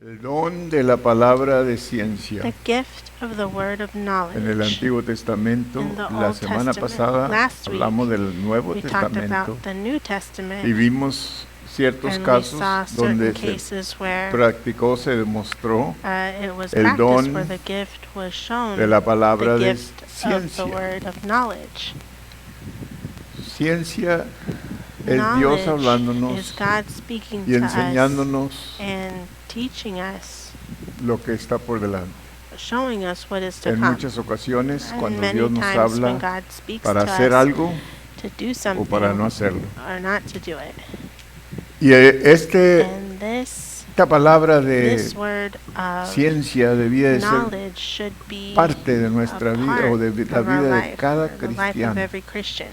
El don de la palabra de ciencia. The gift of the word of knowledge. En el Antiguo Testamento, In the la Old semana Testament. pasada Last week, hablamos del Nuevo We talked Testamento about the New Testament, y vimos ciertos and we casos saw certain donde se cases where practicó, se demostró it was el practiced, don where the gift was shown, de la palabra the de gift of the ciencia. word of knowledge. Ciencia es Dios Knowledge hablándonos is God speaking y to us enseñándonos and teaching us, lo que está por delante. showing us what is to En come. muchas ocasiones, And cuando many Dios nos times when habla God speaks para to hacer us algo to do o something para no hacerlo. or not to do it. Y And esta palabra de this word of ciencia debía de ser knowledge should be parte de nuestra a vida part o de la of our vida de life, cada or the life of cristiano. every Christian.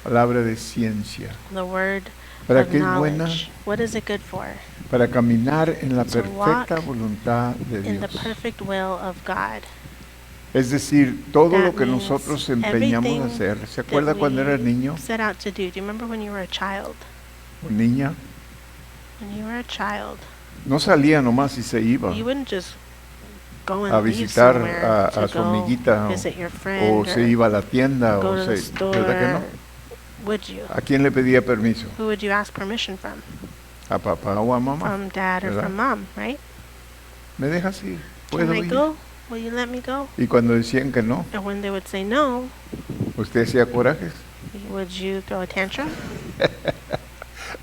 Palabra de ciencia. The word ¿Para of qué es buena? knowledge. What is it good for? Para caminar en la To perfecta walk voluntad de In the Dios. perfect will of God. Es decir, todo That lo que means nosotros empeñamos a everything hacer. ¿Se that acuerda cuando era we niño set out to do. Do you remember when you were a child? o niña? When you were a child, No salía nomás y se iba you wouldn't just go and a leave visitar somewhere a to su go amiguita visit your o friend se iba a la tienda go o to the se... store. ¿Verdad que no? Would you? ¿A quién le pedía permiso? Who would you ask permission from? ¿A papá o a mamá? From dad or ¿Verdad? from mom, right? ¿Me dejas ir? Can ¿Puedo I ir? go? Will you let me go? Y cuando decían que no, And when they would say no, usted hacía corajes. would you throw a tantrum?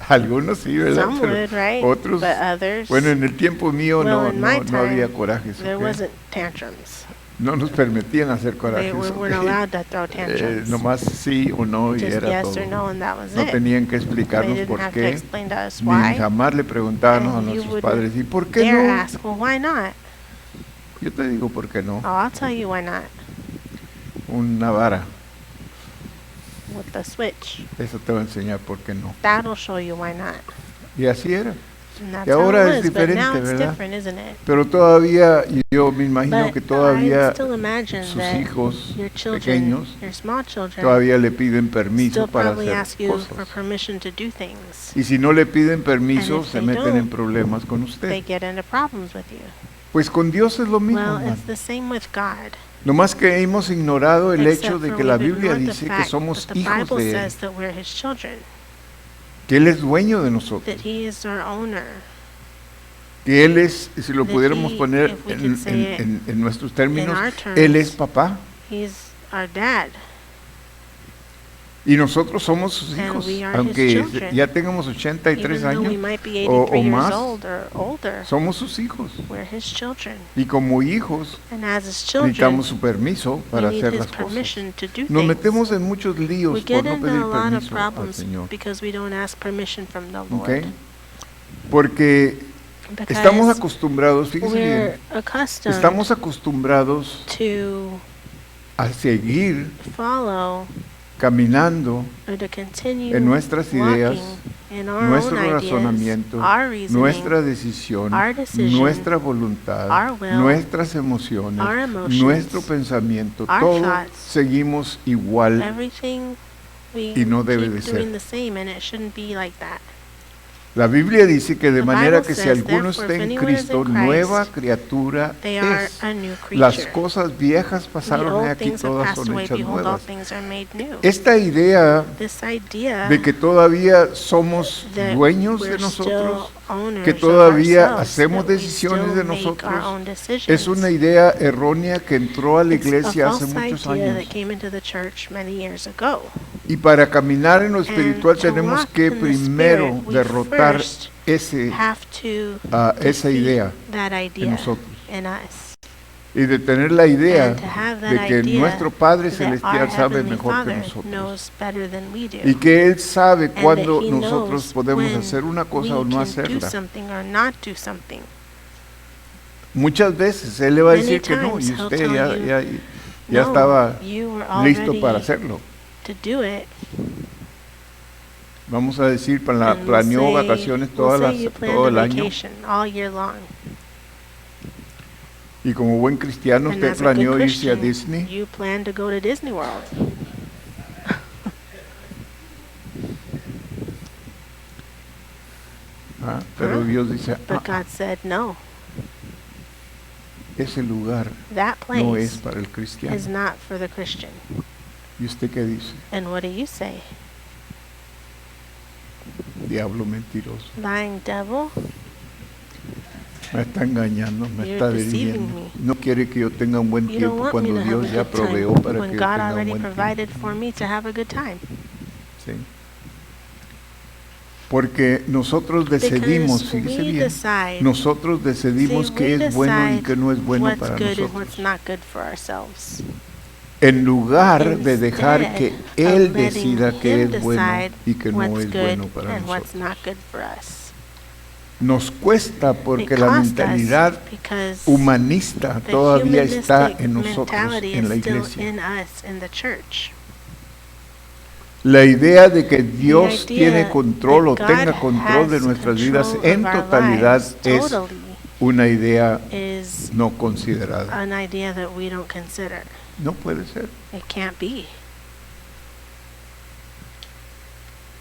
Algunos sí, ¿verdad? Some Pero would, right? otros, But others, bueno, en el tiempo mío well, no, in my no había time, corajes. there ¿ok? wasn't tantrums. No nos permitían hacer They corajes. weren't ¿ok? allowed to throw tantrums. Nomás sí o no y Just era yes todo. or no, and that was No it. tenían que They explicarnos didn't por have to qué, explain to us ni why. jamás le preguntábamos a And you nuestros wouldn't padres, ¿y por qué dare no? ask, well, why not? Yo te digo por qué no. Oh, I'll tell you why not. Una vara, With the switch. eso te va a enseñar por qué no. That'll show you why not. Y así era. And that's Y ahora how es it is, but now diferente, it's ¿verdad? different, isn't it? Pero todavía, y yo me imagino But que I todavía still imagine sus that hijos your children, pequeños your small children, todavía le piden permiso still para probably hacer ask you for cosas. permission to do things. Y si no le piden permiso, And if se they meten en don't, problemas con They usted. get into problems with you. Pues con Dios es lo mismo, Well, hermano. it's the same with God. Nomás que hemos ignorado el Except hecho de for que la we've Biblia ignored the dice que fact somos that the hijos Bible de Él, says that we're His children, que Él es dueño de nosotros, that He is our owner, que Él es, si lo that pudiéramos he, poner if we could say it en nuestros in términos, our Él es terms, papá He's our dad. y nosotros somos sus And hijos, we are aunque his children. ya tengamos 83 Even though we años, might be o 83 years más, old or older, somos sus hijos. we're His children. Y como hijos And as His children, necesitamos su permiso we para need hacer His las cosas. permission to do Nos things. metemos en muchos We líos por get no into pedir a lot of permiso al problems Señor. because we don't ask permission from the ¿Ok? Lord. Porque estamos Because acostumbrados, fíjese bien, we're accustomed estamos acostumbrados to a seguir follow caminando or to continue en nuestras ideas, walking in our nuestro own ideas, razonamiento, our reasoning, nuestra decisión, our decision, nuestra voluntad, our will, nuestras emociones, our emotions, nuestro pensamiento, our todo thoughts, seguimos igual. everything we Y no debe keep de ser. doing the same, and it shouldn't be like that. La Biblia dice que de The manera Bible que si says, alguno therefore, está if en anyone is in Cristo, Christ, nueva criatura They are es. a new Las creature. cosas viejas The pasaron, old he aquí things have todas passed son away, hechas behold, all nuevas. things are made new. Esta idea This idea de que todavía somos that dueños de we're nosotros, still owners que of todavía ourselves, hacemos that we decisiones still de make nosotros, our own decisions. es una idea errónea que entró a la It's iglesia a hace false muchos idea años. that came into the church many years ago. Y para caminar en lo And espiritual to tenemos walk que in the primero Spirit, we derrotar first ese, have to esa defeat idea that en idea nosotros. in us. Y de tener la idea And to have that de que idea nuestro Padre that Celestial our sabe Heavenly mejor que Father nosotros. knows better than we do. Y que Él sabe And cuándo that He nosotros knows podemos when hacer una we cosa o no can do hacerla. something or not do something. Muchas veces Él le va a Many decir que no, y times he'll usted tell ya, you, ya No, estaba you were listo already para hacerlo. to do it. Vamos a decir, And planeó we'll say- vacaciones we'll todas say you planned todo a el año. vacation all year long. Y como buen cristiano, And usted as a good planeó irse a Christian, Disney. you plan to go to Disney World. Pero Dios dice, But God said no. ese lugar that no es place para el is cristiano. not for the Christian. ¿Y usted qué dice? And what do you say? Diablo mentiroso. Lying devil? Me está engañando, me You're está deceiving dirigiendo. me. No quiere que yo tenga un buen You don't tiempo want me cuando to have Dios a ya good proveó time para when que yo God tenga un already buen tiempo. provided for me to have a good time. Sí. Porque nosotros decidimos, Because fíjese we bien, decide, nosotros decidimos see, qué we es bueno y decide qué no es bueno what's para good and nosotros. what's not good for ourselves. En lugar de dejar que Instead Él of letting decida qué Him es bueno decide y qué no what's es good bueno para and what's nosotros. not good for us. Nos cuesta porque It la costs us mentalidad because humanista the todavía está humanistic en nosotros, mentality en la is still iglesia. in us, in the church. La idea de que Dios The idea tiene control o that God tenga control de has nuestras vidas control en of our totalidad lives es totally una idea is no considerada. an idea that we don't consider. No puede ser. It can't be.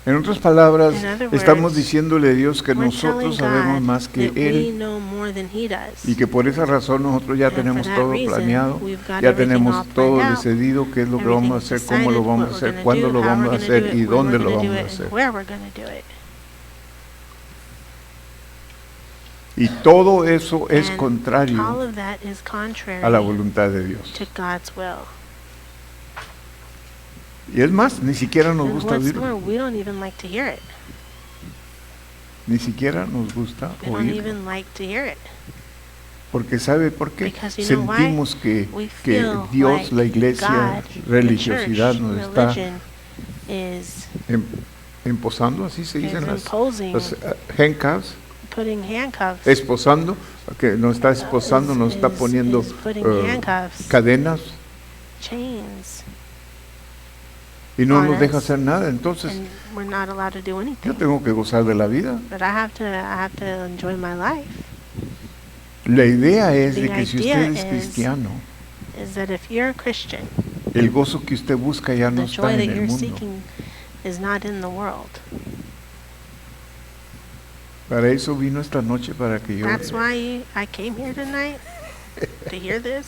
En otras palabras, In other estamos words, diciéndole a Dios que We're nosotros telling sabemos God más que that we Él know more than He does. y que por esa razón nosotros ya And for tenemos that todo reason, planeado, we've got ya everything tenemos all todo planned out. decidido, qué es lo que vamos a Everything's hacer, cómo lo decided, vamos what a we're hacer, gonna cuándo do, lo how vamos a we're gonna hacer do it, y when dónde we're lo gonna do vamos a it, hacer. and where we're going to do it. Y todo eso es And all contrario of that is contrary a la voluntad de Dios. to God's will. Y es más, ni siquiera nos And gusta what's more, oírlo, we don't even like to hear it. ni siquiera nos gusta We don't oírlo. even like to hear it. Porque ¿sabe por qué? Because you know why? Sentimos que We que feel Dios, like la iglesia, God, the religiosidad church, nos está religion is emposando, así se dicen las imposing, handcuffs, putting handcuffs. esposando, que nos está esposando, nos está poniendo is putting handcuffs, cadenas chains, y no on nos deja us. hacer nada. Entonces, and we're not allowed to do yo anything. tengo que gozar de la vida. But I have to enjoy my life. La idea es The de que si idea usted es is- cristiano, Is that if you're a Christian, el gozo que usted busca ya no the está joy en that el you're mundo. seeking is not in the world. Para eso vino esta noche, para que yo... That's why I came here tonight to hear this.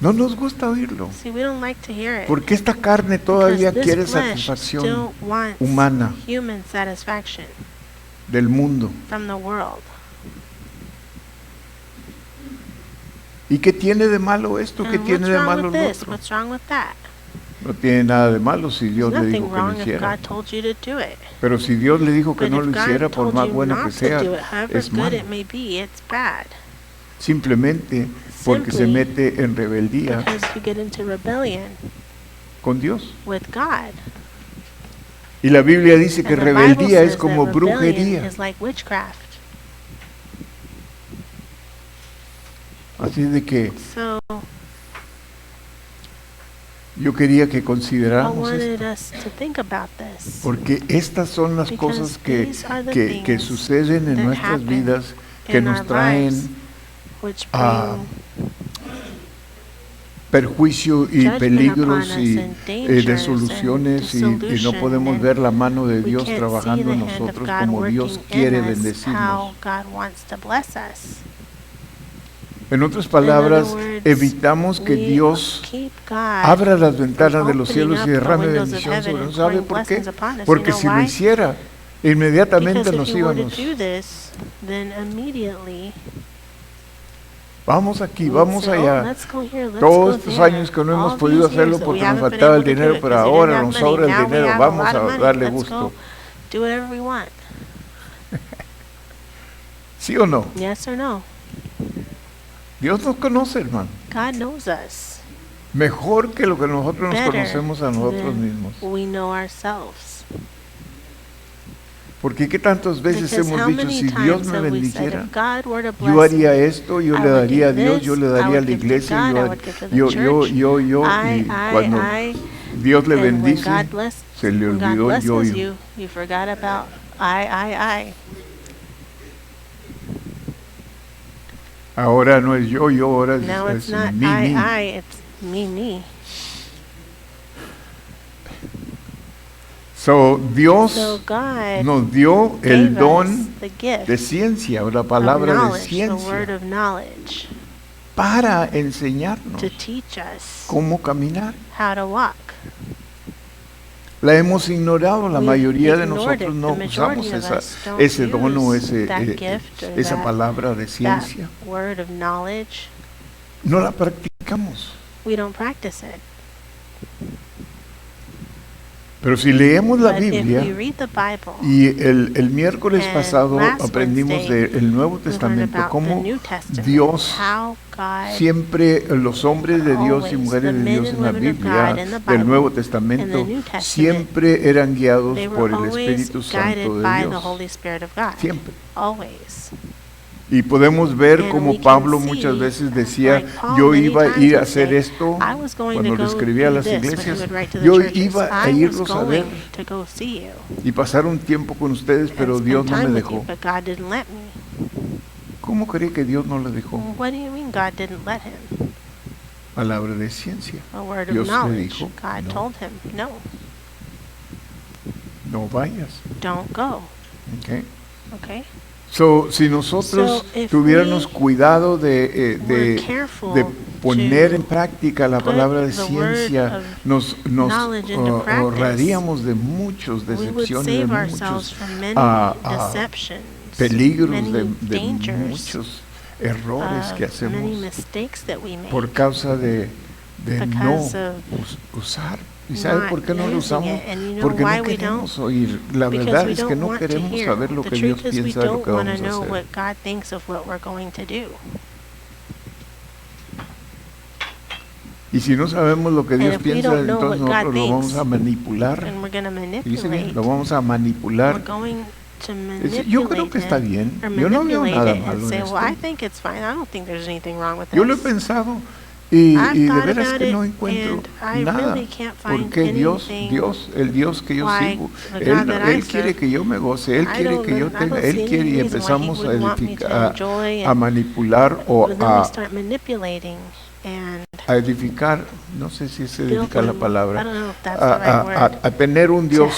No nos gusta oírlo, See, we don't like to hear it. porque esta carne todavía because quiere this flesh satisfacción still wants humana human satisfaction del mundo. from the world. ¿Y qué tiene de malo esto? ¿Qué And tiene what's de wrong malo with lo this? otro? What's wrong with that? No tiene nada de malo si Dios There's le nothing dijo que lo wrong if hiciera. God told you to do it. Pero si Dios le dijo que But no if lo hiciera, God por told más you bueno not que to sea, do it, however es good malo. it may be, it's bad. Simplemente porque se Simply mete en rebeldía Because you get into rebellion con Dios. with God. Y la Biblia dice que And the Bible rebeldía es says como that rebellion brujería. is like witchcraft. Así de que So yo quería que I consideráramos wanted esto. us to think about this. Porque estas son las Because cosas que, these are the que things suceden en that nuestras happen vidas, que in nos our traen lives, which a bring perjuicio y judgment peligros upon us y and dangers desoluciones y no dissolution, podemos and ver la mano de we Dios can't see trabajando the en hand of nosotros God como working Dios in quiere us, bendecirnos. how God wants to bless us. En otras palabras, In other words, evitamos que we Dios keep God abra las ventanas de los opening cielos up y the derrame windows of bendición heaven sobre and nosotros. ¿Sabe pouring por qué? blessings upon us. Porque You know si lo why? hiciera, inmediatamente Because nos if you were to íbamos. do this, then immediately Vamos aquí, we'd vamos say, allá. "Oh, let's go here, let's Todos go estos there." años que no hemos All podido these years hacerlo that porque we nos haven't been faltaba el able to do dinero, it pero because we ahora didn't nos have money. sobra el Now we dinero, have a vamos lot of a money. darle Let's gusto. go do whatever we want. ¿Sí o no? Yes or no? Dios nos conoce, hermano. God knows us Mejor que lo que nosotros nos better conocemos a nosotros than mismos. we know ourselves. Porque qué tantas veces Because hemos how dicho, many si Dios times me have we said, bendijera, if God were to yo bless haría me, esto, yo I le would daría a give Dios, this, yo le I daría a would la give to iglesia, God, I yo, would give to the yo, church. y cuando Dios le And when bendice, God bless, se le when God olvidó el blesses yo. you forgot about I. Ahora no es yo, ahora Now it's es not mí. I, it's me. So, Dios So God nos dio el gave don us the gift de ciencia, o la of palabra de knowledge, the word ciencia, of knowledge, para enseñarnos to teach us cómo caminar. how to walk. La hemos ignorado, la We've mayoría de ignored nosotros it. no The majority usamos of us don't ese don o use that gift or esa that- palabra de That ciencia. word of knowledge, No la practicamos. we don't practice it. Pero si leemos la But if Biblia, we read the Bible, y el miércoles And pasado last aprendimos Wednesday, del Nuevo we learned Testamento about the cómo New Testament, Dios how God siempre, los hombres de Dios y always, mujeres the de men Dios and en la women of Biblia God in the del Bible, Nuevo in the Testamento New Testament, siempre eran guiados they por were el always Espíritu Santo guided de by the Dios. Holy Spirit of God. Siempre. Always. Y podemos ver And cómo we can Pablo see, muchas veces decía, like Paul yo many iba a times ir a would hacer say, esto I was going cuando to le go escribía a do las this when he iglesias, would write to the yo churches. iba a I was irlos a ver going to go see you y pasar un tiempo con ustedes, pero and Dios spend no me time with you, dejó. but God didn't let me. ¿Cómo cree que Dios no le dejó? What do you mean God didn't let him? Palabra de ciencia. A word of Dios le knowledge. dijo, God no. told him, no, No vayas. don't go. Okay. Okay? So, si nosotros So, if tuviéramos we cuidado de We're careful de poner to en práctica la put palabra de the word ciencia, of nos knowledge into practice, ahorraríamos de muchas we would decepciones, de save ourselves muchos from many decepciones, deceptions, peligros, many de dangers, muchos errores que many hacemos mistakes that we make por causa de no because of usar. ¿Y sabe not por qué no lo using usamos? it. And you know Porque why no we queremos oír. La because verdad we es que don't no want to queremos hear. saber lo The que Dios truth is we piensa de lo don't que want vamos to a know hacer. what God thinks of what we're going to do. Y si no sabemos lo que Dios if we piensa, don't know entonces what God nosotros lo vamos thinks, a manipular. And we're going to Dice bien, manipulate. lo vamos a We're manipular. going to Yo creo manipulate que está it, bien. or Yo no veo manipulate nada it malo and en say, well, I esto. think it's fine. I don't think there's anything wrong with Yo lo he this. pensado y I've de thought veras about que it, no encuentro and I nada. really can't find Porque Dios, anything el Dios que yo like sigo, the God that I Él quiere serve. que yo me goce, Él I quiere don't que yo know- I tenga, don't Él see quiere any y reason why He empezamos a would want me to edificar, enjoy a and manipular o but then we start manipulating and a edificar, no sé si es edificar la building. I palabra, don't know if that's the right word. a tener un Dios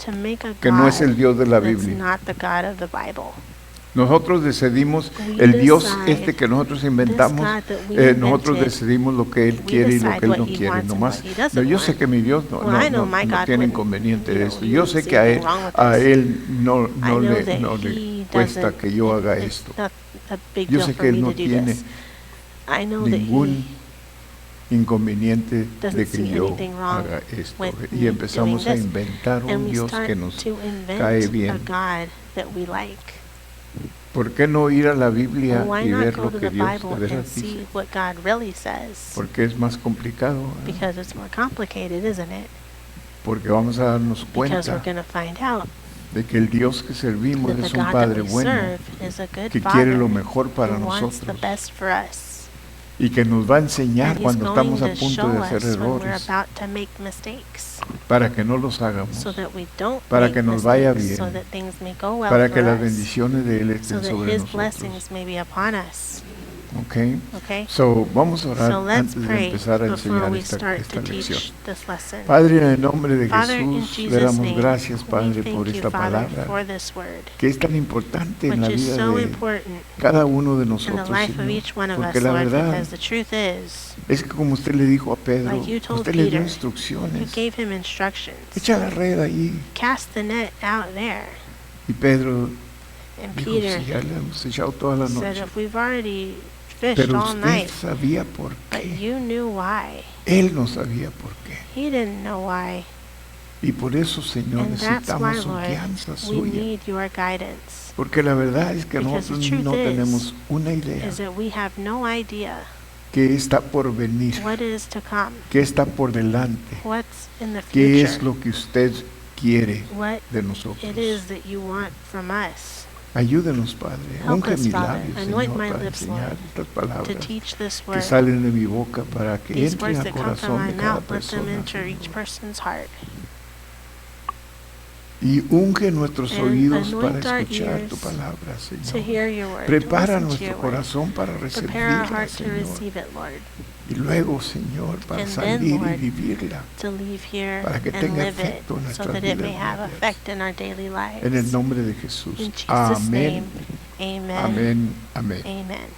To make a que no es el God Dios de la that's Biblia. not the God of the Bible. Nosotros decidimos, We el Dios decide que nosotros inventamos, God that we nosotros invented, decidimos lo que Él we quiere y lo decide que Él what no He quiere. wants and Nomás, what He doesn't no, yo sé want. que mi Dios Well, I know my God tiene wouldn't, inconveniente de esto. he Yo wouldn't sé see que anything wrong with a this. Él no I know that le He cuesta doesn't, que yo haga it's esto. not a big Yo deal sé for que Él me no to do tiene this. I know that ningún He inconveniente doesn't de que see yo anything wrong haga esto. with Y me empezamos a doing this. inventar and un we Dios start que nos to invent cae a bien. God that we like. ¿Por qué no ir a la Biblia Why y not ver go lo to que the Dios Bible de and veras see dice? what God really says? Porque es más complicado, ¿verdad? Because it's more complicated, isn't it? Porque vamos a darnos Because we're cuenta going to find out de que el Dios que servimos that the es un God that Padre we bueno, serve is a good que quiere Father lo mejor para who wants the nosotros best for us. y que nos va a enseñar And He's cuando going estamos a to punto show de hacer us when we're errores about to make mistakes para que no los hagamos, so that we don't para make que nos vaya mistakes, so bien, that things may go well para for que las us, bendiciones de Él so estén that sobre His nosotros. blessings may be upon us. Okay? Okay? So, vamos a orar So let's antes de pray empezar a before enseñar we esta start to lección. teach this lesson. Padre, en el nombre de Father, in Jesús, le Jesus' damos name, gracias, we Padre, thank por you, esta Father, palabra for this word, que es tan importante en la which is vida so de important cada uno de in the nosotros, life of Señor. each one of us, Porque la Lord, verdad because the truth is, es que como usted le dijo a Pedro, like you told usted le dio Peter, you instrucciones. gave him instructions. Echa la red ahí. Cast the net out there. Y Pedro And dijo, Peter sí, ya le hemos echado toda la said, noche. if we've already fished Pero all usted night, sabía por but qué. you knew why. Él no sabía por qué. He didn't know why. Y por eso, Señor, And that's why, necesitamos su Lord, guianza we suya. need your guidance. Porque la verdad es que Because the nosotros truth no is, tenemos una idea Is that we have no idea qué está por venir, what is to come, qué está por delante, what's in the qué es future, lo que usted quiere what de nosotros. it is that you want from us. Ayúdenos, Padre. Help Unge us, mis Father. labios, Anoint Señor, my para lips, enseñar Lord, estas To palabras teach this que word, salen de mi boca para que these entren words al that come from corazón my de cada mouth, let them persona. enter each person's heart. Y unge nuestros And oídos para anoint our escuchar tu ears palabra, To Señor. hear your word, to Prepara listen to nuestro your word. corazón para Prepare our recibirla, heart to Señor. receive it, Lord, Y luego, Señor, para And then, salir y Lord, vivirla to leave here para que and tenga live it efecto en so nuestras that it may vidas have diarias. effect in our daily lives. En el nombre de Jesús. In Jesus' Amén. name, amen. Amén. Amén. Amen.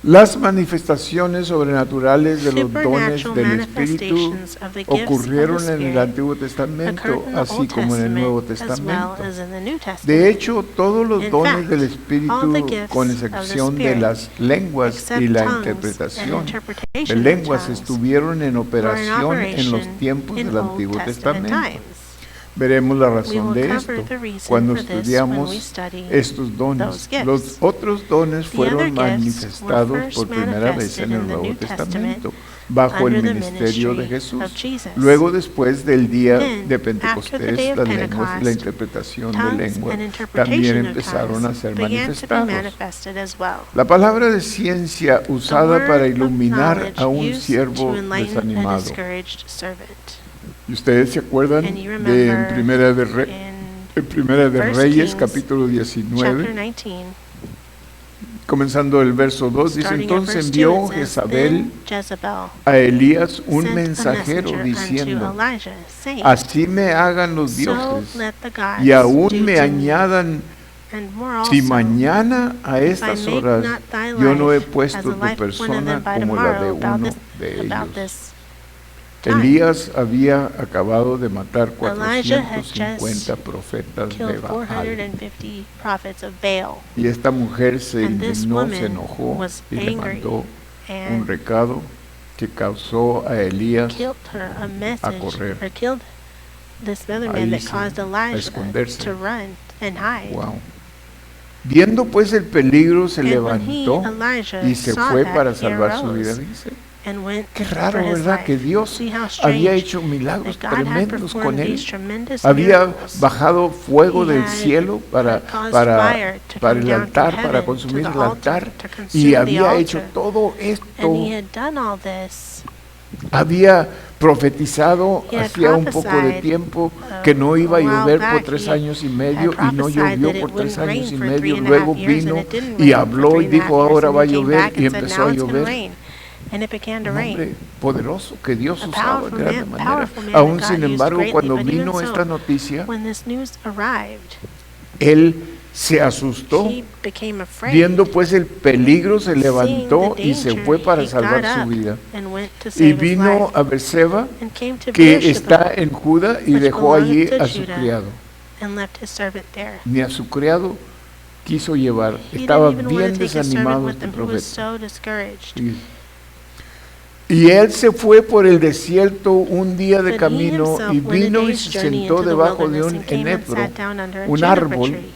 Las manifestaciones sobrenaturales de los dones Supernatural del Espíritu manifestations of the gifts of the ocurrieron en el Spirit Antiguo Testamento, occurred in the así Old como en el Nuevo Testament as well Testamento. as in the New Testament. De hecho, todos los In dones fact, del all Espíritu, the gifts con of the excepción de Spirit, las lenguas except y la tongues interpretación and de interpretation of lenguas, tongues, estuvieron en were in operación en los operation tiempos in del Old Antiguo Testament Testamento. times. Veremos la We razón will de cover esto the reason cuando for this when we estudiamos study estos dones. those gifts. Los otros dones The other fueron gifts were manifestados first por primera vez manifested en el in the Nuevo New Testamento, Testament bajo el under the ministerio de ministry Jesús. of Jesus. Luego, después del día Then, de after the day Pentecostés, of las lenguas y la Pentecost, interpretación de tongues lenguas and también interpretation of empezaron a tongues ser began to be manifestados. manifested as well. La palabra de ciencia The usada word para of iluminar knowledge a un used siervo to enlighten a desanimado. discouraged servant. ¿Y ustedes se acuerdan And you de remember en Primera de First Reyes, Kings, capítulo chapter 19, 19, comenzando el verso 2, dice: starting at entonces verse 2, envió it says, Jezabel "Then Jezebel a Elías un sent a mensajero messenger diciendo: unto Elijah, saying, así me hagan los So dioses let the gods y aún do me to me, añadan, and more si also, mañana a if I estas make horas not thy yo no he life puesto as tu the life of one of persona them by como la de tomorrow uno about de about ellos. this time." Elías había acabado de matar Elijah had 450 profetas de killed Baal. 450 prophets of Baal, Y esta mujer se and this indignó, se woman enojó was y le angry mandó un and recado que causó a Elías killed her a message, correr. or killed this other Ahí man that sí, caused a Elijah esconderse. to run and hide. Wow. Viendo pues el peligro, se And when he, levantó Elijah, y se saw fue that, para he salvar su vida, arose dice. and went Qué for raro, his ¿verdad? life. Que Dios See how había strange hecho milagros that God had tremendos con performed él. these tremendous Había miracles. bajado fuego He del had cielo para fire to come el down altar, from para heaven consumir to el the altar, altar, to consume y the había hecho altar. todo esto. And he had done all this. Había profetizado He had hacía un poco de prophesied, tiempo que no iba a a while llover por back, 3 he años y medio, had y no prophesied llovió that it por 3 wouldn't años y rain for medio. 3.5 Luego years, vino and it didn't y rain for habló y 3.5 dijo: years, ahora and va a he came llover, back y and said, empezó "Now a it's gonna llover. rain." And it began to Un rain. hombre poderoso que Dios A usaba de powerful grande man, manera. powerful man Aún that sin God used embargo, greatly, cuando but even vino so, esta noticia, when this news arrived, él se asustó. he became afraid. Viendo pues el peligro, se Seeing levantó the y se danger, fue para he salvar got su up vida. and went to Y save his vino life, a Berseba, and came to que Beersheba, está en Judá, y which dejó allí belongeth to a su Judah, criado. and left his servant there. Ni a su criado quiso llevar. He Estaba didn't even want bien to take his servant desanimado with este him. He was profeta. so discouraged. Y él se fue por el desierto un día de But he camino, himself y went a vino y day's se journey sentó into the debajo de wilderness un and came and enebro, sat down under a un juniper árbol, tree.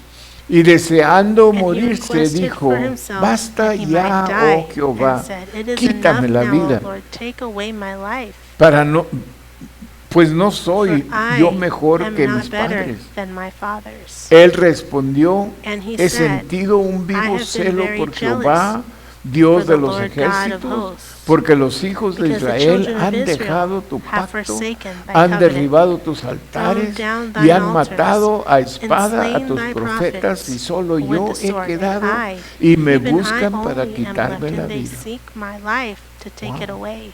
y deseando And he morirse requested dijo: for himself basta that he might ya, die, oh Jehová, and said, "It is quítame enough la now, vida, O Lord, take away my life. para no, pues no soy For I yo mejor am que not mis better padres. than my fathers." Él respondió: And he he said, sentido un "I vivo have been celo very por jealous Jehová, Dios for de the los Lord God of ejércitos, hosts, porque los hijos de because the Israel children of han Israel dejado tu have pacto, forsaken thy han covenant, derribado tus altares down y thine han altars, matado a espada a slain tus thy profetas, prophets y solo with yo the he sword, quedado and y me even I buscan para only am quitarme left, la and they vida. seek my life to take Wow. it away.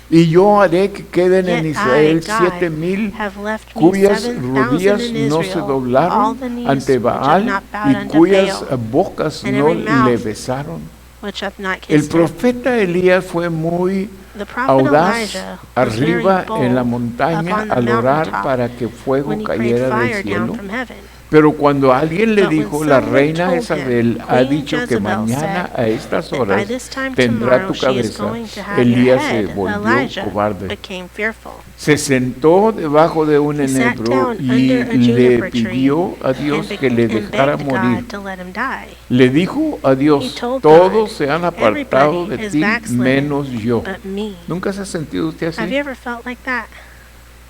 Y yo haré que queden en Yet Israel I, God, 7,000 have left me cuyas 7,000 rodillas in no se Israel, all doblaron the knees ante which have Baal not bowed y unto cuyas Baal, bocas and no every mouth le besaron. which hath not El kissed him. profeta Elías fue muy The prophet audaz Elijah was very arriba bold en la up montaña on the al orar mountaintop para que fuego when he prayed cayera fire del down cielo. from heaven. Pero cuando alguien le But when dijo: la someone reina told Jezabel him, ha Queen dicho que Jezebel mañana said a estas that by horas this time tendrá tomorrow tu she is cabeza, going to have your Elías se head, volvió Elijah cobarde. became fearful. Se sentó debajo de un He sat enebro down y under a le juniper tree pidió a Dios que le and dejara begged morir. God to let him die. Le dijo a He Dios: told todos God, se han apartado "Everybody de is ti backslidden menos yo. but me." ¿Nunca se ha sentido usted Have you así? ever felt like that?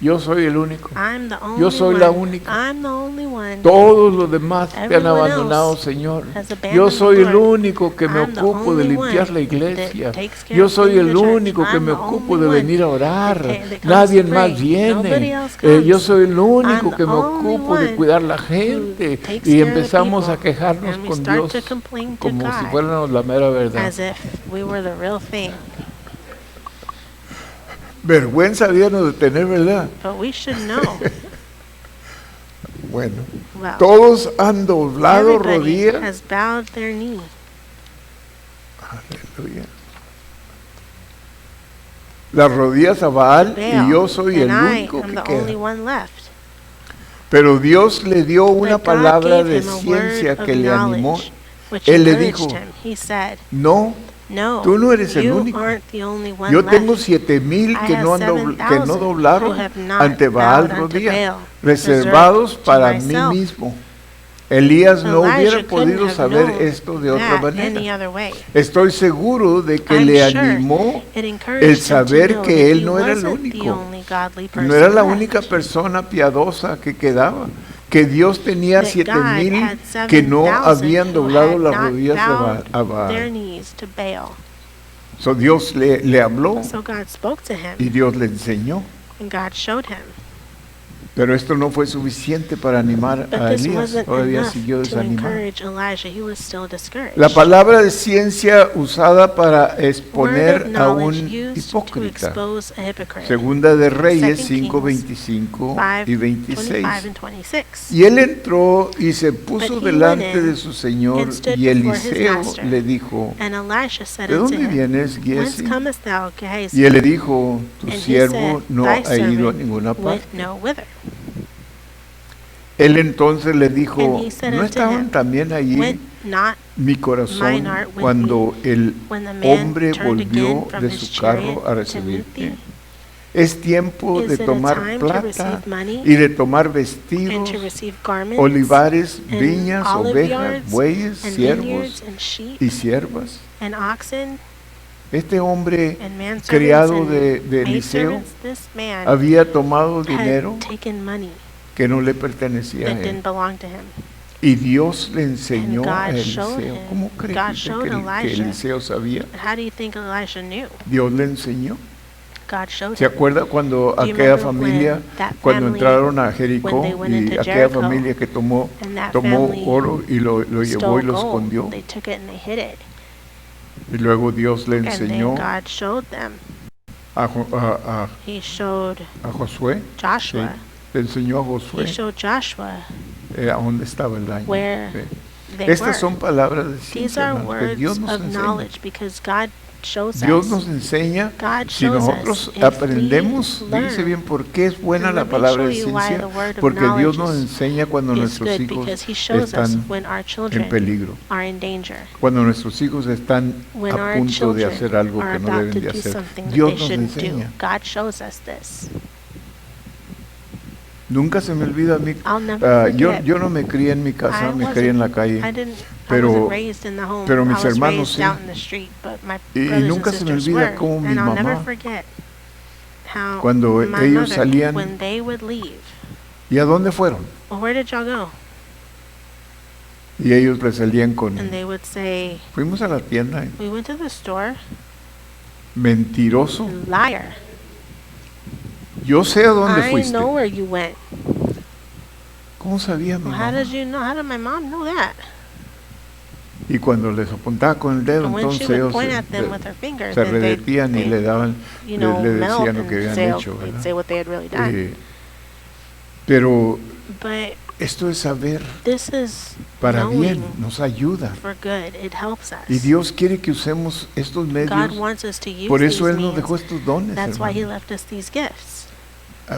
Yo soy el único. I'm the only Yo soy one. la única. I'm the only one. Todos los demás te han Everyone abandonado, else Señor. has abandoned Yo soy the el Lord. único que me I'm the ocupo de only limpiar one la iglesia. that takes care Yo of soy cleaning el the church. único que I'm me the ocupo only de one venir a orar. that comes Nadie to más pray. Nobody viene. else comes. Yo soy el único I'm que the me only ocupo de one cuidar la who gente. takes Y care of the empezamos a people. quejarnos And we con start Dios to complain to como si God fuéramos la mera verdad. as if we were the real thing. Vergüenza habíamos de tener, ¿verdad? But we should know. Bueno, Well, todos han doblado everybody rodillas. has bowed their knee. Aleluya. Las rodillas a Baal y yo soy el and I único am que the only queda. one left. Pero Dios le dio una But God palabra gave de him a ciencia word of que le animó. knowledge, which Él le encouraged dijo, him. He said, no, no, tú no eres el you único. aren't the only one Yo left. tengo 7,000 I que have no, que no 7,000 doblaron who have not ante Baal bowed unto rodillas, Baal, reservados reserved to para mí myself. mismo. Elías no hubiera Elijah couldn't podido have saber known esto de otra that any manera. other way. Estoy seguro de que I'm le sure animó it encouraged el him to saber know que that él he no era el wasn't the único. only godly person No era la left. única persona piadosa que quedaba, que Dios tenía That 7,000 God had que no 7,000 habían who doblado had las not rodillas a bowed their Baal. knees to Baal. So Dios le habló So God spoke to him, y Dios le enseñó. and God showed him. Pero esto no fue suficiente para animar But a this Elías, wasn't todavía enough siguió to desanimado. encourage Elijah. He was still discouraged. La palabra de ciencia usada para Word of exponer a knowledge un used to hipócrita. expose a hypocrite. Segunda de Reyes 2 5, Kings 25 5, y 25 26. and 26. Y él entró y se puso But he delante went in de su señor, and stood y before his Eliseo master. le dijo, And Elisha said ¿de unto dónde him, vienes, Whence Giesi? comest thou, Gehazi? Y él le dijo, tu And he siervo said, no Thy ha ido a servant ninguna went parte. no whither. Él entonces le dijo, And he said ¿no unto estaban him, también allí Went not mi corazón mine heart with cuando el when the man hombre turned volvió again from de his su carro chariot a to meet recibirte? thee? Es tiempo Is de it a tomar time to plata receive money y de tomar and vestidos, to receive garments, olivares, and viñas, olive ovejas, yards, bueyes, and siervos vineyards, and sheep, y siervas? and oxen, Este hombre and manservants, criado and de Eliseo maidservants? This man había tomado dinero had taken money que no le pertenecía a that él. didn't belong to him. Y Dios le enseñó And a God showed Eliseo. him. ¿Cómo cree God usted showed que Elijah. Eliseo sabía? And how do you think Elisha knew? Dios le enseñó. God showed ¿Se him. acuerda cuando Do you aquella remember familia, when that cuando family, entraron a when Jericó, they went y into aquella Jericho, familia que tomó and that family oro y lo llevó stole y lo gold? escondió? They took it and they hid it. Y luego Dios le And enseñó then God showed them. a He showed Josué, Joshua. le enseñó a He Josué showed Joshua a dónde estaba el daño. where Sí. they Estas were. son palabras de These ciencia, are hermano, que Dios words nos of enseña. knowledge because God shows Dios us. nos enseña, God si shows nosotros us. If aprendemos, we fíjese learn, bien por qué es buena and la let me palabra show de you why ciencia, the word of porque Dios knowledge nos enseña cuando is nuestros good hijos because He shows us están when our en children peligro, are in danger. cuando nuestros hijos están When a our punto de children hacer algo are que no about deben to de do hacer. something that Dios they nos shouldn't do. enseña. God shows us this. Nunca se me olvida a mí, I'll never forget. yo no me crié en mi casa, I me crié en la I calle, wasn't pero- raised in the home. pero I mis was hermanos raised sí. out in the street, but my Y brothers nunca and se me sisters olvida were. cómo mi And I'll never mamá, forget how cuando my ellos mother, salían- when they would leave. ¿y a dónde fueron? Well, where did y'all go? Y ellos le salían con, And they would say, fuimos a la tienda, we went to the store. mentiroso. Liar. Yo sé a dónde I fuiste. know where you went. ¿Cómo sabía mi Well, how mamá? did you know? How did my mom know that? Y cuando les apuntaba con el dedo, And when she entonces would ellos point at them with her finger, se then they'd, redetían y le daban, you know, le melt decían lo que and habían say, hecho, they'd ¿verdad? say what they had really done. Pero But esto es saber this is para bien, knowing nos ayuda. for good. It helps us. Y Dios quiere que usemos estos God medios. wants us to use Por eso these Él nos means. dejó estos dones, That's why He hermano. left us these gifts.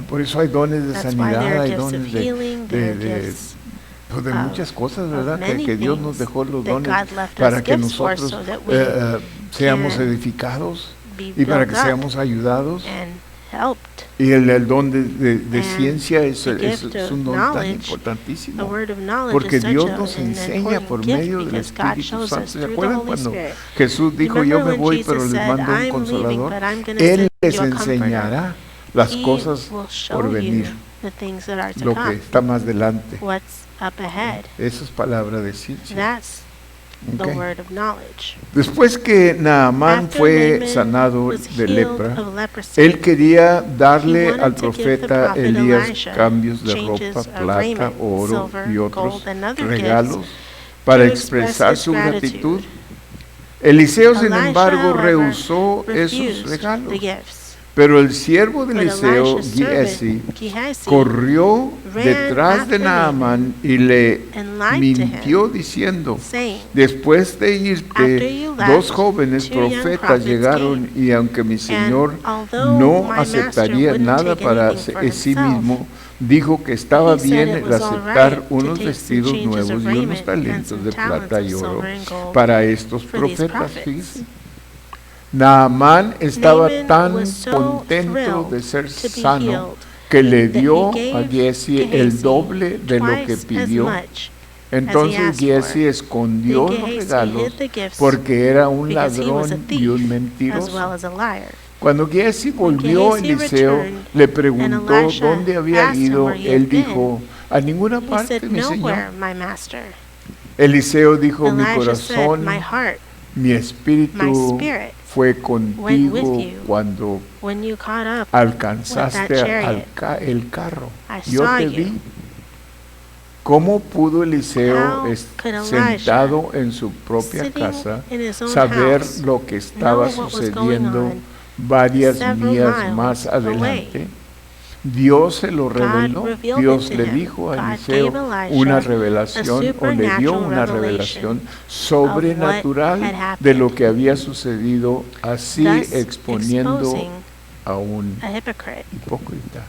Por eso hay dones de That's why there sanidad, are hay gifts of dones de, healing, there are de gifts de of- muchas cosas, ¿verdad? of many Que Dios nos things dejó los that dones God left para us que gifts for nosotros so that we seamos can edificados be y para built que up seamos ayudados. and helped. Y el don de And ciencia es the gift es of un don tan knowledge, The importantísimo. word of knowledge Porque is such Dios a, nos an enseña important por gift medio del because God Espíritu shows Santo. us ¿Se through the acuerdan Holy cuando Spirit? Jesús dijo, yo Remember me when voy, Jesus pero les said, mando un I'm leaving, consolador? but I'm gonna Él send les you a comforter. enseñará las He cosas will show por venir, you the things that are to lo que come, está más delante. what's up ahead. Eso es palabra de ciencia. That's ¿ok? the word of knowledge. Después que Naamán After fue Naaman sanado was de healed lepra, of leprosy, él quería darle he wanted al to give the profeta prophet Elías Elisha cambios de changes ropa, of plata, raiment, oro silver, y otros gold, and other regalos gifts para to express expresar his su gratitude. gratitud. Eliseo, sin Elisha, embargo, however, rehusó esos refused regalos. the gifts. Pero el siervo de But Eliseo, Elisha's Giesi, servant, Gehazi, corrió ran detrás de after Naamán y le and lied to mintió him, diciendo, saying, después de After irte, you left, dos jóvenes 2 young profetas prophets llegaron y aunque mi Señor although no my master aceptaría wouldn't nada take para anything for sí himself, mismo, dijo que estaba he said bien it el was all aceptar right to unos take some vestidos changes nuevos of y unos raiment and talentos some de talents plata of y oro silver and gold para estos for these profetas. prophets. Fíjese. Naamán estaba Naaman tan was so contento thrilled de ser to be sano healed que le that dio he a gave Giesi el Gehazi doble de lo que twice as pidió. much Entonces asked Giesi for. escondió Then los Gehazi regalos hid the gifts porque era un because he was a ladrón y un thief as mentiroso. well as a liar. Cuando Giesi When volvió a Gehazi Eliseo, returned, le preguntó and Elisha dónde había asked him ido. where he had Él been, dijo, a ninguna He parte, said, mi señor. nowhere, my master. Eliseo dijo, mi Elisha said, corazón, my heart, mi my espíritu spirit fue went contigo with you cuando when you caught up alcanzaste with that chariot. el carro. I Yo saw te you. vi. ¿Cómo pudo Eliseo How could Elisha, sentado en su propia sitting casa, in his own saber house, lo que estaba know what was going sucediendo on varias several millas miles más away? adelante? Dios se lo reveló. revealed Dios it to le him. dijo a God Eliseo gave Elisha una a revelación o le dio supernatural una revelation revelación of what sobrenatural had happened, de lo que había sucedido, así thus exponiendo exposing a un a hypocrite. hipócrita.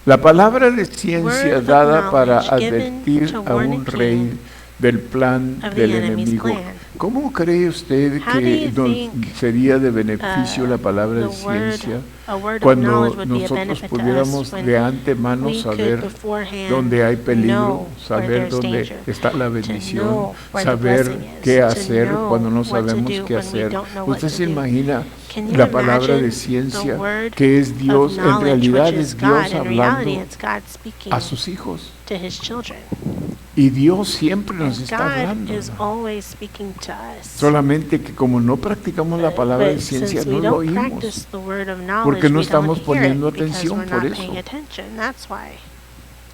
La palabra de ciencia Word of dada para knowledge given advertir to a warn un a rey king del plan of the del enemy's enemigo. plan. ¿Cómo cree usted How do que you nos think, sería de beneficio la palabra the de ciencia a word of cuando knowledge would be a nosotros benefit to us pudiéramos when de antemano we could saber beforehand dónde hay peligro, know where saber there's dónde danger, está la to bendición, know where the saber blessing is, qué to hacer know cuando no what to sabemos do qué when we hacer? don't know what ¿Usted to se do? imagina Can you la palabra de imagine ciencia the word que es Dios, of en knowledge, realidad which es is Dios God? In reality, hablando it's God speaking a sus hijos? to His children. Y Dios siempre nos And está God hablando. is ¿no? always speaking to us. Solamente que como no practicamos la palabra de But ciencia, since no we lo don't oímos. practice the word of knowledge, Porque no we estamos don't hear poniendo it because atención we're por not eso. paying attention. That's why.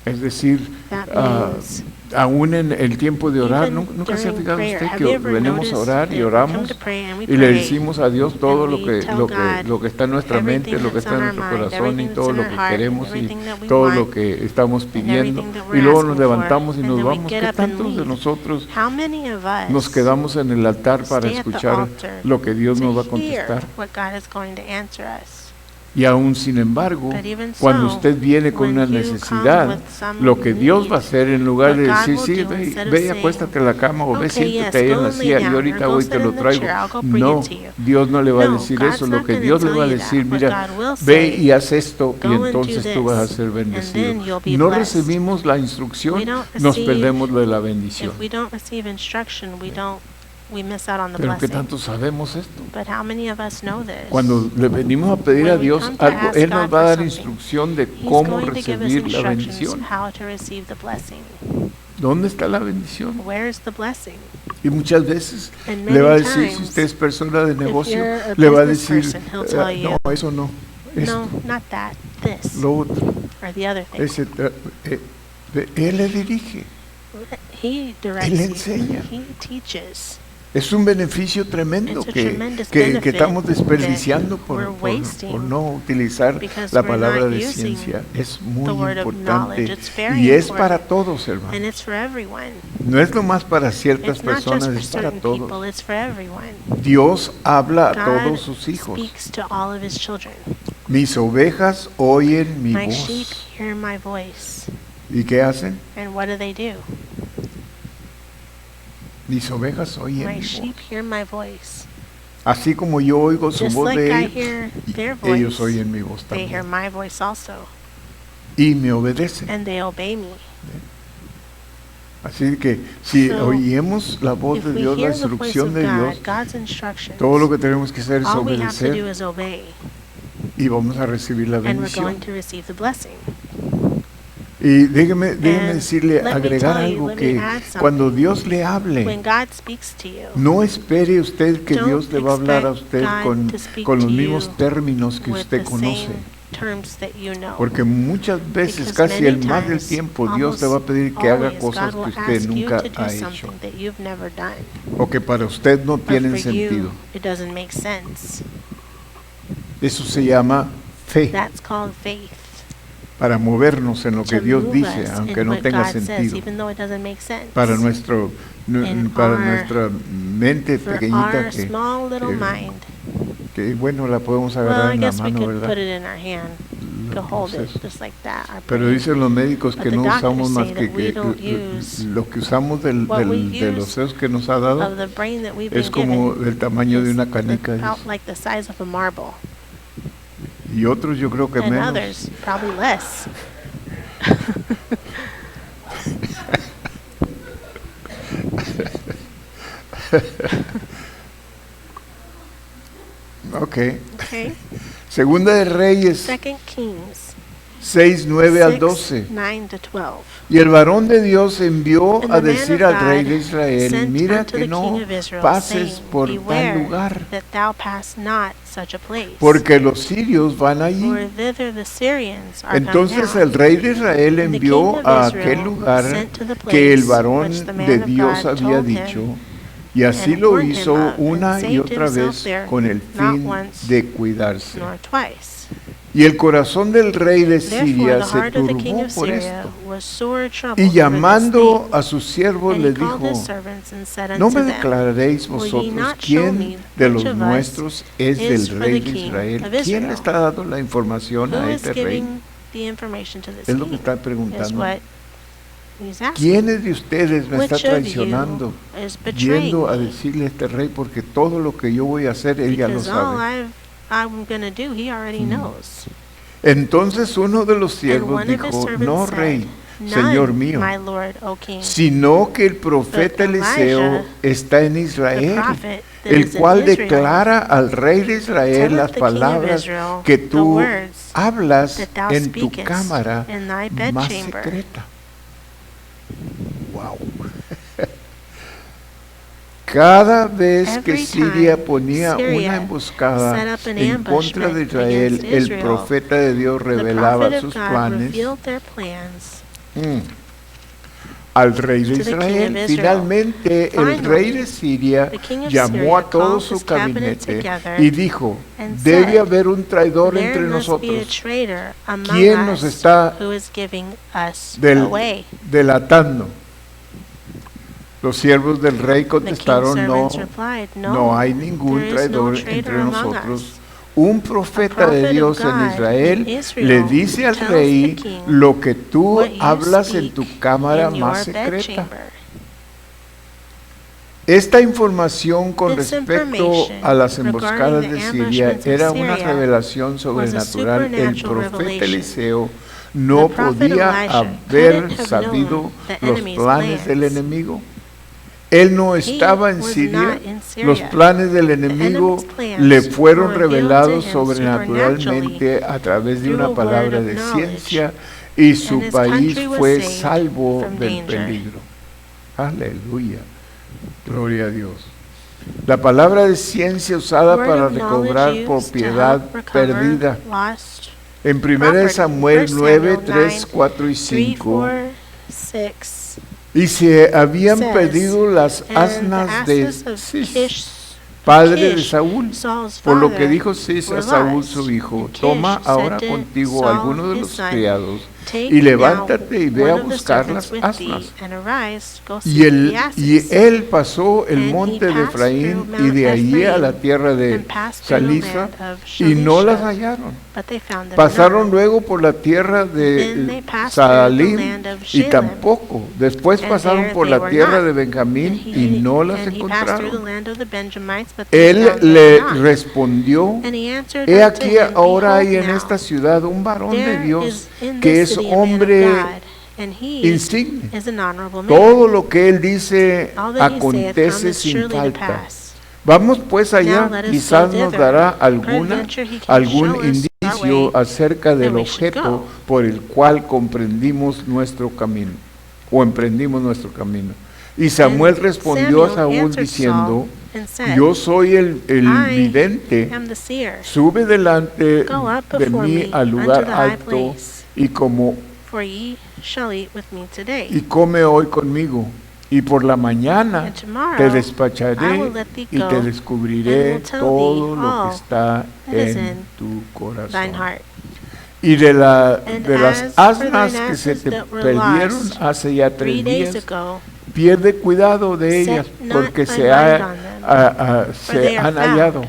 Es decir, That means aún en el tiempo de orar, even ¿nunca se ha during fijado prayer, usted have que you ever venimos a noticed orar y that we come oramos to pray and we y le pray decimos a Dios todo and lo we que, tell lo que, God lo que está en nuestra mente, everything lo que that's está en on our nuestro mind, corazón y everything todo that's in lo our que heart, queremos y everything that we todo want, lo que estamos pidiendo everything that y we're luego nos asking levantamos y for, nos and then we vamos? get ¿Qué up and tantos de leave? nosotros How many of us nos quedamos en el altar para stay at the escuchar altar lo que Dios nos va a to contestar? hear what God is going to answer us? Y aún sin embargo, But even cuando so, usted viene con when una you necesidad, come with some lo que Dios va a hacer en lugar what de God decir, will sí, do, ve, instead of ve y saying, acuéstate en la cama o ve, okay, siéntate yes, ahí en go la and lay silla y down, ahorita or go voy y sit te lo in the traigo. chair, I'll go bring No, it to you. Dios no le va a No, decir God's eso. Lo not que gonna Dios le tell va a you decir, that. What mira, God will ve say, y haz esto y go and do entonces tú vas a this, ser and bendecido. then you'll be No blessed. recibimos la instrucción, We don't nos receive- perdemos de la bendición. If we don't receive instruction, we miss out on the Pero ¿qué blessing. tanto sabemos esto? But how many of us know this? Cuando le venimos a pedir When a we Dios come to algo, ask Él nos God va a for dar something, instrucción de He's cómo going to give us recibir la instructions bendición. how to receive the blessing. ¿Dónde está la bendición? Where's the blessing? Y muchas veces And le va a many decir, si times, usted es persona de negocio, you're a le va a business decir, person, he'll tell you, no, eso no, esto, No, not that. This lo otro. or the other thing. Él le dirige. He directs Él you. enseña. He teaches. Es un beneficio tremendo It's a que tremendous que estamos benefit desperdiciando that por we're wasting por no utilizar because la we're palabra not de using ciencia. Es muy the word of importante knowledge. It's very y es important. para todos, hermano. And it's for everyone. No es nomás para ciertas It's not just personas, for es para certain todos. people, it's for everyone. Dios habla a God todos sus hijos. speaks to all of his children. Mis ovejas oyen mi My sheep voz. hear my voice. ¿Y qué hacen? And what do? Mis ovejas oyen My mi sheep voz. hear my voice. Así como yo oigo su Just voz like de I ellos, hear their ellos voice, oyen mi voz they hear también. my voice also. Y me obedecen. And they obey me. Así que si So, oímos la voz If de we Dios, la hear the voice instrucción of de Dios, God, God's instructions, todo lo que tenemos que hacer es all we have to do obedecer is obey. y vamos a recibir la And we're bendición. going to receive the blessing. Y déjeme And decirle, let me agregar tell you, algo let me que add something. cuando Dios le hable, When God speaks to you, no espere usted que Don't Dios le va a hablar a usted expect God to speak con los to mismos you términos que with usted the conoce. same terms that you know. Porque muchas veces, Because casi many el más del times, tiempo, Dios te va a pedir que almost haga cosas God que will usted ask you nunca to do ha hecho something that you've never done. o que para usted no But tienen for sentido. you, it doesn't make sense. Eso se llama fe, That's called faith. para movernos en lo que To Dios move dice, us aunque in no what tenga God says, sentido. even though it doesn't make sense. Para In nuestra mente For pequeñita our small little mind. que, bueno, la podemos Well, agarrar I en la guess we mano, could put ¿verdad? it in our hand, to hold it just like that. our Pero brain. dicen los médicos But que the no doctors usamos más say que, that we don't use lo que usamos what we de los use dedos que nos ha dado Of the brain that we've been es como given del tamaño de is una canica. about like the size of a marble. Y otros yo creo que And menos. others, probably less. Ok. Okay. Segunda de Reyes Second Kings 6, 9 al 6, 12. 9 to 12. Y el varón de Dios envió And a the man decir of al rey God de Israel, sent mira unto que the no king of Israel, pases saying, por tal Beware lugar, that thou pass not such a place, porque los sirios van for allí. thither the Syrians are come Entonces down. el rey de Israel And the king envió of a Israel aquel lugar sent to the que el place varón which the man de of Dios God había told him, dicho, y así and lo warned him hizo of, and una y saved otra himself vez there, con el not fin once, de cuidarse. nor twice. Y el corazón del rey de Therefore Siria the se heart of the king turbó of por Syria esto. was sore troubled Y for this llamando thing. a sus siervos And le he called dijo, his servants and said ¿no unto me them, declararéis Will ye vosotros not show quién me de which los of us nuestros es is del for rey the de king Israel? of ¿Quién Israel? le está dando la información Who a is este rey? giving the information to this Es lo que king? está Is preguntando. what he's asking. ¿Quiénes de ustedes me está Which of traicionando? you is betraying Yendo a me? decirle a este rey, porque todo lo que yo voy a hacer, él ya lo Because all sabe. I'm going to do, he already knows. Entonces uno de los And siervos one of his dijo, servants no said, rey, señor None, mío, my lord, O king, sino que el profeta But Eliseo Elijah, está en the Israel, prophet that el is in cual Israel, declara al rey de Israel telleth las the king of palabras Israel que the tú words hablas that thou en tu speakest cámara in thy más bedchamber. secreta. Wow. Cada vez que Every Siria time ponía Syria una emboscada set up an en contra de ambushment Israel, against el Israel, profeta de Dios The revelaba prophet of sus God planes revealed their plans al rey de to the king Israel. of Israel. Finalmente, el Finally, rey de Siria the king of llamó a Syria todo called su his cabinet gabinete together y dijo, and debe said, haber un traidor There entre must be a nosotros. traitor among ¿Quién nos us está who is giving us del- away. delatando? Los siervos del rey The king's contestaron, no, servants replied, no hay ningún there is traidor no traitor entre among nosotros. us. Un A profeta de prophet of Dios en God Israel in Israel le dice al tells rey the king lo que tú what you hablas en speak tu cámara in más your secreta. bedchamber. Esta información con This respecto information a las regarding emboscadas the de Siria ambushments of era una Syria revelación sobrenatural. El supernatural profeta revelation. Eliseo no The prophet podía Elijah haber couldn't have sabido known the los enemy's planes del plans. enemigo. Él no estaba en was Siria. not in Syria. Los planes del enemigo enemy's plans le fueron were revealed revelados to him sobrenaturalmente a través de through una a word palabra of de knowledge. ciencia y su And his país country was fue saved salvo from del danger. peligro. Aleluya. Gloria a Dios. La palabra de ciencia usada Word para of knowledge recobrar used to propiedad help recover perdida. lost En 1 property. Samuel 1 9, Samuel 3, 4 y 3, 5. 4, 6. Y se habían says, perdido las And the asnas de asses of Cis, Kish, padre de Kish, Saúl. Saul's Por lo que father, dijo Cis a were Saúl lost. su hijo, And Kish toma ahora said to contigo Saul, alguno de his los son, criados Take y levántate y now ve a one of the buscar servants las with asnas. thee, and arise, go Y seek él, the asses. y él pasó el And he monte de passed Efraín through y Mount de allí a la Ephraim, tierra de and passed through the Salisa land of y no las Shalisha, hallaron. but they found them Pasaron not. luego por la tierra Then they de passed through the Saalim land of y Shalem, tampoco. Después and pasaron there por they la were tierra not. de Benjamín And y no las he passed through the encontraron. land of the Benjamites, but they Él found them le not. respondió, And he answered he unto aquí him, ahora hay Behold en now, esta ciudad un varón de there Dios is in que this es city a man of hombre God, and he insigne. is an honorable man. Todo lo que él dice All that he saith acontece cometh sin surely to falta. pass. Vamos pues allá, Now let us quizás go nos thither. dará alguna, Peradventure he can algún show us our indicio way acerca del that we should objeto go. por el cual comprendimos nuestro camino, o emprendimos nuestro camino. Y Samuel And respondió a Samuel Saúl answered diciendo, Saul and said, yo soy el I vidente, am the seer. sube delante Go up de before mí me al unto lugar the high alto place, y for ye shall eat with me today. come hoy conmigo. y por la mañana And tomorrow te I will despacharé let thee y go, te and descubriré will tell todo thee lo all que está that is en in tu thine corazón. heart. Y de And las as for asnas thine que se asses te that were perdieron lost hace ya 3 3 days días, ago, pierde cuidado de ellas, set not porque thy se, mind on them, for se they are han found. hallado.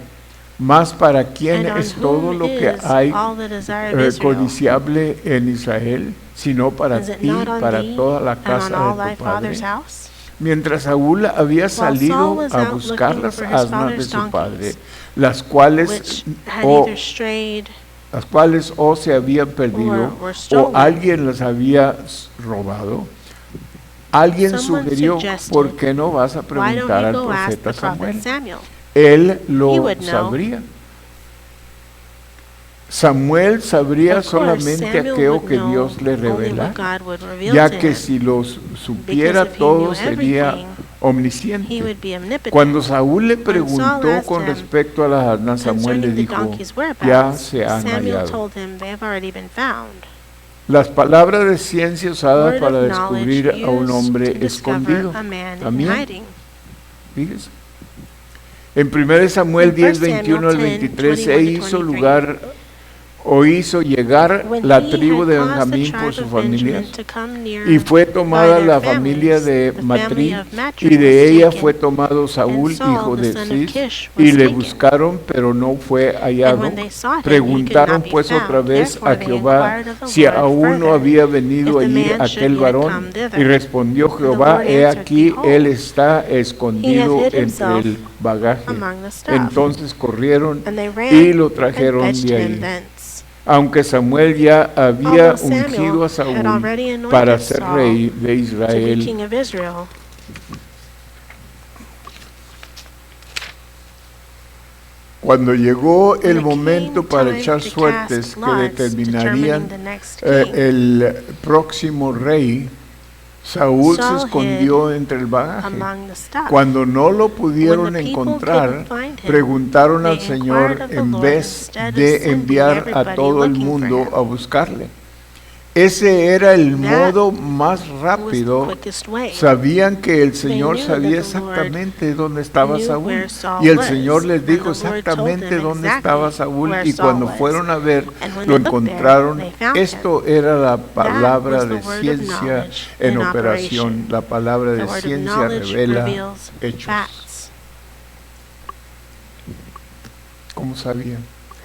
Más para quien And on es todo whom lo que is hay all the desire of Israel? codiciable en Israel, sino para Is it ti, not on para thee toda la and on casa all de thy tu padre. father's house? Mientras Saúl había While Saul salido was a out buscar looking las for his asnas de father's su padre, donkeys, las cuales which had o either strayed se habían perdido were o stolen. alguien las había robado, alguien Someone sugirió, suggested, ¿por qué no vas a why don't preguntar you al go ask profeta the prophet Samuel? Samuel? Él He lo would know. sabría. Samuel sabría Of course, solamente Samuel aquello would que know Dios le only what revelara, God would reveal ya to que him, si los supiera because if he todo knew sería everything, he omnisciente. would be omnipotent. Cuando Saúl le When Saul preguntó asked con him respecto a las asnas, Samuel le concerning the dijo, donkey's ya whereabouts, se han Samuel hallado. told him they have already been found. Las palabras de ciencia usadas Word para of knowledge descubrir a un used hombre to discover escondido. a man in También, hiding. fíjese. En 1 Samuel In 10, 1 21 al Samuel 10, 23, 21 se to hizo 23. lugar o hizo llegar When la he tribu had de caused the Benjamín por tribe sus of familias, Benjamin to come near y fue tomada by their la familia families, de the family Matrí, of Matri y de was ella taken, fue tomado Saúl, and Saul, hijo the de son of Cis, Kish, y was le taken. buscaron, pero no fue And hallado. when they sought him, he could Preguntaron not be pues otra found. vez Therefore a they Jehová inquired of the si Lord aún no further, había venido if the allí man should aquel yet varón. come thither. Y respondió And the Jehová, Lord he answered, aquí, Behold, él está he escondido hath hid entre himself el bagaje. among the stuff. Entonces corrieron And they y ran lo and trajeron fetched de him ahí. thence. Aunque Samuel ya había Although ungido a Samuel had Saúl already anointed para ser Saul rey de to be Israel, king of Israel, cuando llegó when el it momento came para time echar to suertes cast que lots, determinarían determining the next king, el próximo rey, Saúl se Saul escondió entre el bagaje. among the stuff. Cuando no lo When pudieron the people encontrar, couldn't find him, preguntaron they al Señor inquired of the en Lord vez instead of de sending enviar a everybody todo el looking for mundo him. a buscarle. Ese era el That modo más was the rápido. quickest way. Sabían que el They Señor knew sabía that the Lord exactamente dónde estaba knew Saúl. where Saul Y el was, Señor les and dijo the Lord told exactamente them dónde exactly estaba Saúl. where Y Saul cuando was. fueron a ver, And when lo they looked there, encontraron. they found Esto era la That palabra was the de word of ciencia knowledge en in operación. operation. La palabra The de word of ciencia knowledge revela reveals hechos. facts. ¿Cómo sabían?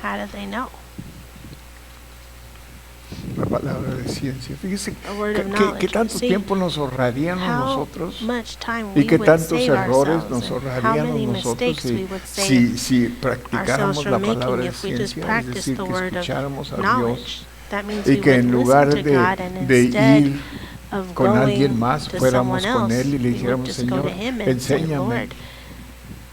How did they know? La palabra de ciencia. Fíjese The word of qué knowledge. tanto See, tiempo nos ahorraríamos how nosotros much time y we qué would tantos save errores ourselves nos and how ahorraríamos many nosotros mistakes we would save si ourselves practicáramos la from palabra making de if we just ciencia, es practiced decir, the que word of escucháramos a knowledge. Dios That means y we que would en lugar listen to God, and de instead ir of con alguien going más, to fuéramos someone con else, Él y le we would dijéramos, just go to Señor, Him and say, enséñame, Lord,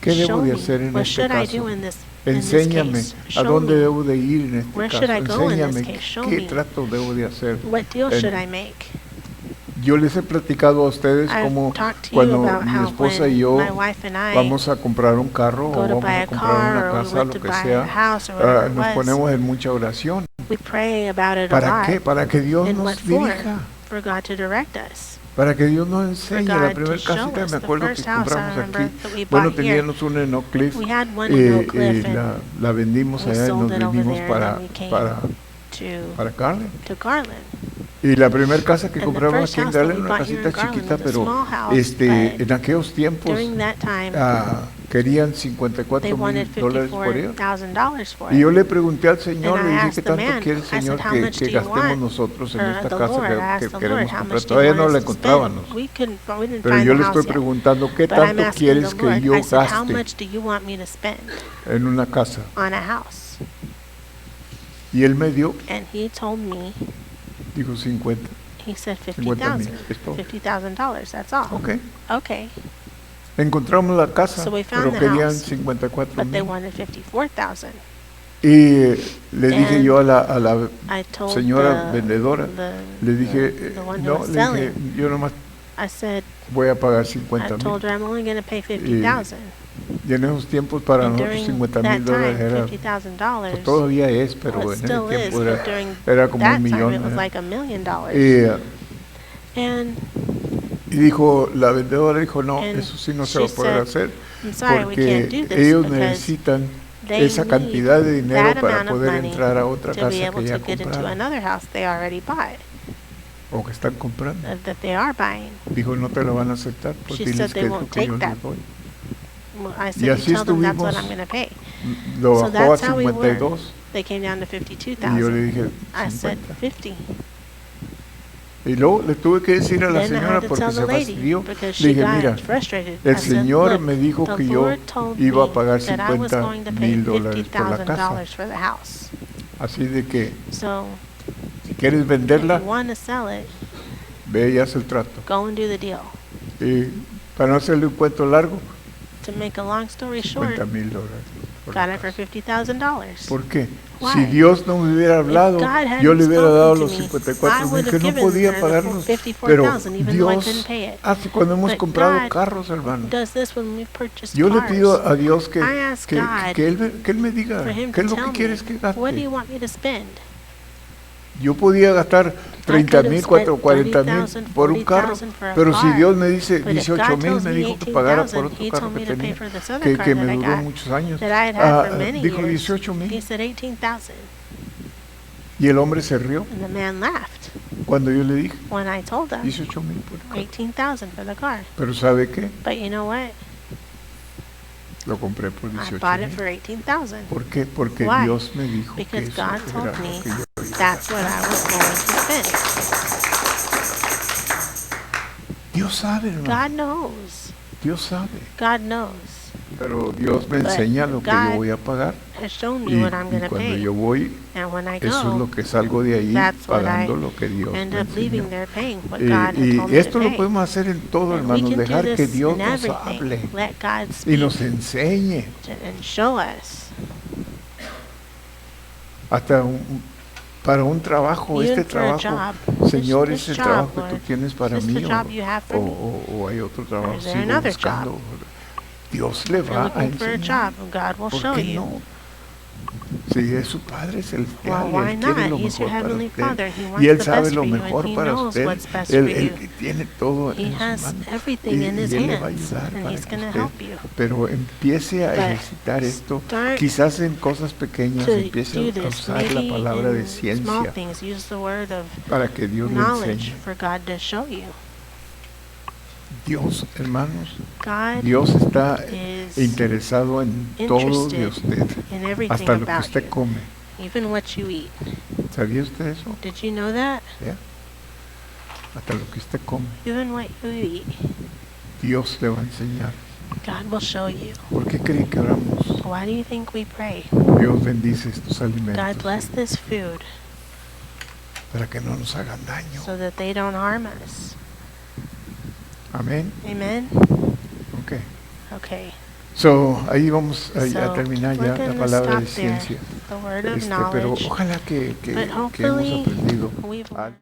¿qué debo show de me, hacer en what este should I caso? do in this Enséñame case? a Show dónde me, debo de ir en este where caso. should I go in this Enséñame case? Show qué me, trato debo de hacer. what deal En- should I make? Yo les he platicado a ustedes I've como talked to you cuando about mi how esposa when y yo my wife and I vamos a comprar un carro o go to vamos buy a a comprar car una or we casa, went lo to que buy a sea, house or whatever nos it was, ponemos en mucha oración. we pray about it a ¿Para lot. qué? Para que Dios And nos what for? dirija, For God to direct us. para que Dios nos For enseñe. La God to primera show casita, us. me The acuerdo que first house I compramos remember aquí, that we bueno, bought here, teníamos una en Oak Cliff, we had one in Oak Cliff and la vendimos we allá y sold nos it over vinimos there and then we came para Garland. to Garland. Y la primera casa que And the compramos first aquí en house that Garland, we una bought here casita in Garland chiquita, was a pero small house, but en aquellos tiempos during that time querían they $54,000 wanted por ella. $54,000 for Y yo it. le pregunté al Señor, And le I dije, asked ¿qué the tanto man, quiere el I said, Señor how que much do you gastemos want? nosotros en Or esta the casa Lord, I asked que the Lord, queremos how comprar? much do you Todavía want no la us to encontrábamos. spend? We didn't Pero find yo the le house estoy yet. preguntando, ¿qué But I'm tanto asking quieres the que Lord, yo I said, how gaste much do you want me to spend en una casa? on a house? Y él me dio, And he told me, dijo 50. he said 50,000, es todo. $50,000, that's all. Ok. Okay, Encontramos la casa, So we found pero the querían house, but they 54,000. wanted 54,000. Y le dije And yo a la I told señora vendedora, le dije, the one who no, was le dije, selling, yo nomás I said, voy a pagar I 50,000. told her I'm only going to pay 50,000. Y en esos tiempos para And nosotros during $50,000 that era, time, pues $50,000, todavía es, pero well, it en ese still is, tiempo but during era como that un time millón. it was ¿verdad? like $1 million. Y And Y dijo, la vendedora dijo, no, And eso sí no se va a she poder said, hacer I'm sorry, we can't do porque this ellos because necesitan they esa need cantidad de dinero that para amount of poder money entrar a otra to be casa able que to ya get into compraron another house they already bought, o que están comprando. that they are buying. Dijo, no te lo van a aceptar, pues She diles said que they es lo won't que yo take that. les doy. Well, I Y said, you así tell them that's what estuvimos, I'm going to pay. lo So bajó a that's how we were. 52 They came down to y yo le 52,000. dije I said 50. 50. Y luego le tuve que decir a la Then I señora had to porque tell se the lady fastidió. because Le she dije, mira, got frustrated. el I said, Señor look, me dijo the que yo Lord told iba a me pagar that I was 50 going to pay mil dólares por la casa. $50,000 for the house. Así de que So si quieres if venderla, you want to sell it, ve y haz el trato. go and do the deal. Y para no hacerle un cuento largo, To make a long story short, 50 mil dólares. por got la it for casa. $50,000. ¿Por qué? Why? Si Dios no me hubiera hablado, If God hadn't yo le hubiera dado spoken los to me, 54 I mil would que have no given podía her the pagarlos. 54,000 Pero even though I couldn't Dios pay it. hace cuando hemos But comprado God carros, hermano. does this when we purchase Yo le cars. pido a Dios que, I ask que, God que él me diga for him qué to es lo tell que me, quieres que what do gaste. you want me to spend? Yo podía gastar 30 mil, 40 mil 30,000, por un carro, 40,000 for a pero si car. Dios me dice But if 18 God mil, tells me me dijo que pagara por 18,000, otro he carro told que me to pay tenía, for this other car que that me I duró got, muchos años. that I had had for Ah, many dijo years. 18 He mil. said 18,000. Y el hombre se rió And the man laughed cuando yo le dije when I told him 18 mil por el carro. 18,000 for the car. Pero ¿sabe qué? But you know what? Lo compré por I 18 bought it mil. for 18,000. ¿Por qué? Porque Why? Dios me dijo que Because eso God era told lo me que yo iba a that's gastar. what I was going to spend. Dios sabe, hermano. God knows. Dios sabe. God knows. Pero Dios me But enseña lo que God yo voy a pagar. Has shown Y, me what I'm going y to cuando pay. yo voy, And when I eso es lo go, que salgo de ahí that's what pagando I lo que Dios end me up leaving enseñó. there paying what God had Y told me to esto lo pay. podemos hacer en todo, And we hermanos, can do dejar que this Dios in nos everything. hable Let God y speak nos enseñe. and show us. Hasta para un trabajo, Even este for a trabajo, job. Señor, This ¿es el job, trabajo que Lord, tú tienes para is this mí the job you have for me? o hay otro trabajo? is there Sigo another buscando. job? Dios le If you're va a looking for a enseñar. job, God will ¿Por show qué you. no? Si es su Padre celestial, Well, why Él quiere not? lo He's your mejor para heavenly usted. Father. He Y wants Él the sabe best lo for you, mejor and He para knows usted. what's best Él, for you. él tiene todo He en sus has manos. everything in His y Él le va a hands, ayudar and para He's que going to usted, help you. pero empiece a But ejercitar esto, start quizás en cosas pequeñas, To empiece do a this, usar la maybe palabra de in small ciencia things, use the word of para que Dios le knowledge enseñe. for God to show you. Dios, hermanos, God Dios está is interesado en todo de interested usted, in everything hasta lo que about usted you, come. even what you eat. ¿Sabía usted eso? Did you know that? ¿Ya? Hasta lo que usted come, Even what you eat, Dios le va a enseñar. God will show you. ¿Por qué cree que oramos? Why do you think we pray? Dios bendice estos alimentos God bless this food para que no nos hagan daño. so that they don't harm us. Amén. Amen? Ok. Okay. So, ahí vamos a So, terminar we're ya la gonna palabra stop de there. ciencia. The word of Pero knowledge. ojalá que But hemos hopefully aprendido we've algo. learned